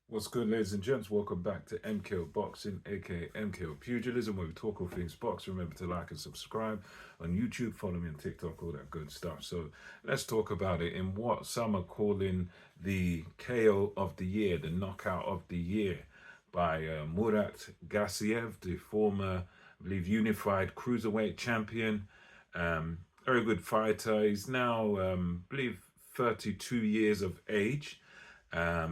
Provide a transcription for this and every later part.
What's good, ladies and gents? Welcome back to MKO Boxing, aka MKO Pugilism, where we talk all things boxing. Remember to like and subscribe on YouTube, follow me on TikTok, all that good stuff. So let's talk about it in what some are calling the KO of the year, the knockout of the year by Murat Gassiev, the former, I believe, unified cruiserweight champion. Very good fighter. He's now, I believe, 32 years of age.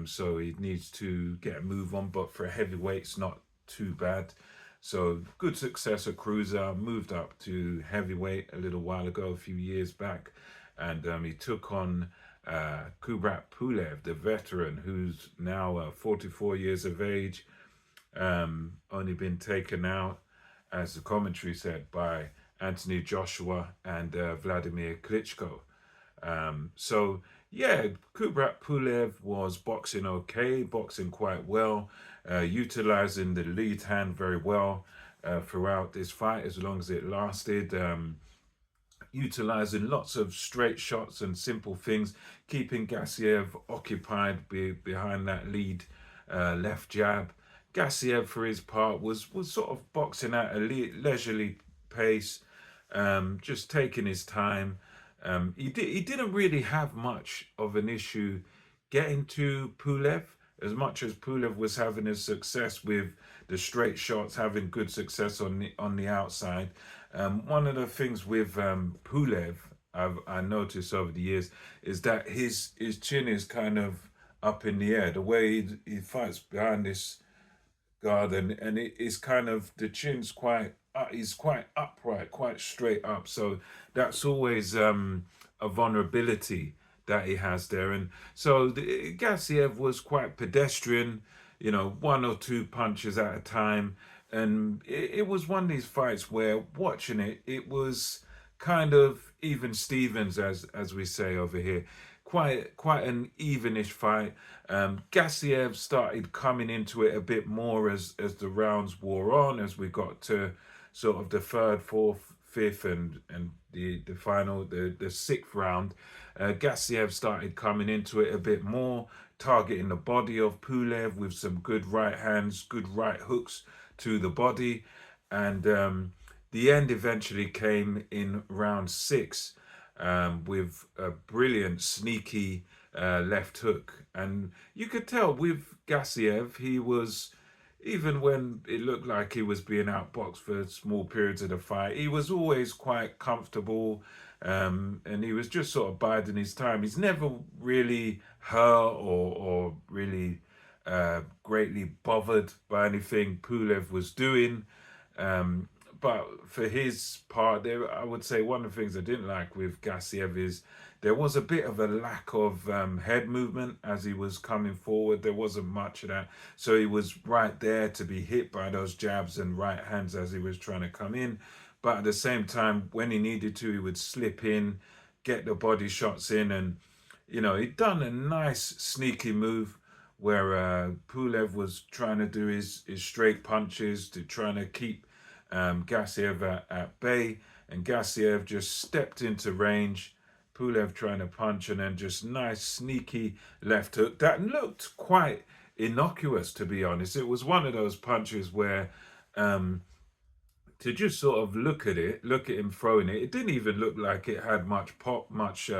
So he needs to get a move on, but for a heavyweight, it's not too bad. So good success at cruiser, moved up to heavyweight a little while ago, a few years back, and he took on Kubrat Pulev, the veteran, who's now 44 years of age, only been taken out, as the commentary said, by Anthony Joshua and Vladimir Klitschko. So yeah, Kubrat Pulev was boxing okay, boxing quite well, utilizing the lead hand very well throughout this fight as long as it lasted. Utilizing lots of straight shots and simple things, keeping Gassiev occupied behind that lead left jab. Gassiev, for his part, was sort of boxing at a leisurely pace, just taking his time. He didn't really have much of an issue getting to Pulev, as much as Pulev was having a success with the straight shots, having good success on the outside. One of the things with Pulev I noticed over the years is that his chin is kind of up in the air. The way he fights behind this guard, and it is kind of, the chin's quite he's quite upright, quite straight up. So that's always a vulnerability that he has there. And so Gassiev was quite pedestrian, one or two punches at a time. And it was one of these fights where watching it, it was kind of even Stevens, as we say over here. Quite an evenish fight. Gassiev started coming into it a bit more as the rounds wore on, as we got to sort of the third, fourth, fifth, and the final, the sixth round. Gassiev started coming into it a bit more, targeting the body of Pulev with some good right hands, good right hooks to the body, and the end eventually came in round six, with a brilliant, sneaky left hook. And you could tell with Gassiev, he was, even when it looked like he was being outboxed for small periods of the fight, he was always quite comfortable, and he was just sort of biding his time. He's never really hurt or really greatly bothered by anything Pulev was doing. But for his part, there, I would say one of the things I didn't like with Gassiev is there was a bit of a lack of head movement as he was coming forward. There wasn't much of that. So he was right there to be hit by those jabs and right hands as he was trying to come in. But at the same time, when he needed to, he would slip in, get the body shots in. And, he'd done a nice sneaky move where Pulev was trying to do his straight punches to trying to keep Gassiev at bay, and Gassiev just stepped into range. Pulev trying to punch, and then just nice sneaky left hook that looked quite innocuous, to be honest. It was one of those punches where to just sort of look at him throwing it, it didn't even look like it had much pop, much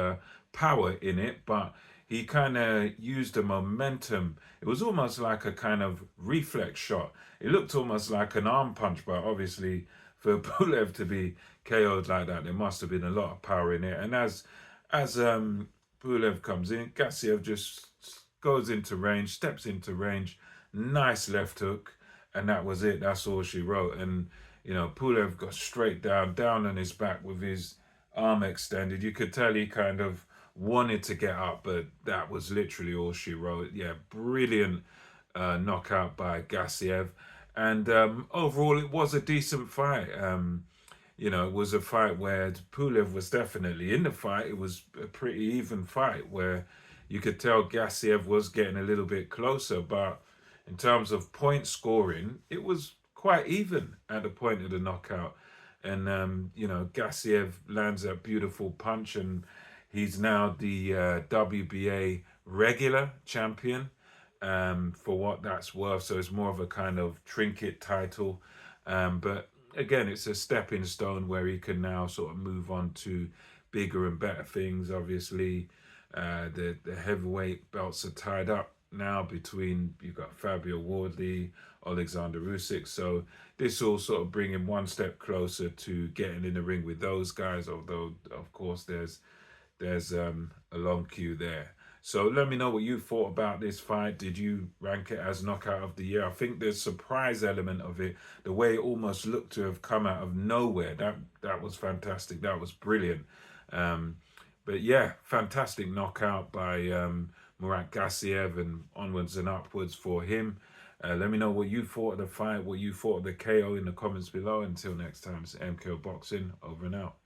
power in it, but he kind of used the momentum. It was almost like a kind of reflex shot. It looked almost like an arm punch, but obviously for Pulev to be KO'd like that, there must have been a lot of power in it. And as Pulev comes in, Gassiev just goes into range, steps into range, nice left hook, and that was it. That's all she wrote. And Pulev got straight down on his back with his arm extended. You could tell he kind of wanted to get up, but that was literally all she wrote. Yeah, brilliant knockout by Gassiev. And overall, it was a decent fight. It was a fight where Pulev was definitely in the fight. It was a pretty even fight where you could tell Gassiev was getting a little bit closer, but in terms of point scoring, it was quite even at the point of the knockout. And Gassiev lands a beautiful punch, and he's now the WBA regular champion. for what that's worth. So it's more of a kind of trinket title. But again, it's a stepping stone where he can now sort of move on to bigger and better things. Obviously, the heavyweight belts are tied up now between, you've got Fabio Wardley, Alexander Usyk. So this will sort of bring him one step closer to getting in the ring with those guys. Although, of course, there's a long queue there. So let me know what you thought about this fight. Did you rank it as knockout of the year? I think the surprise element of it, the way it almost looked to have come out of nowhere, that was fantastic. That was brilliant. Um, but yeah, fantastic knockout by Murat Gassiev, and onwards and upwards for him. Let me know what you thought of the fight, what you thought of the KO in the comments below. Until next time, it's MKO Boxing, over and out.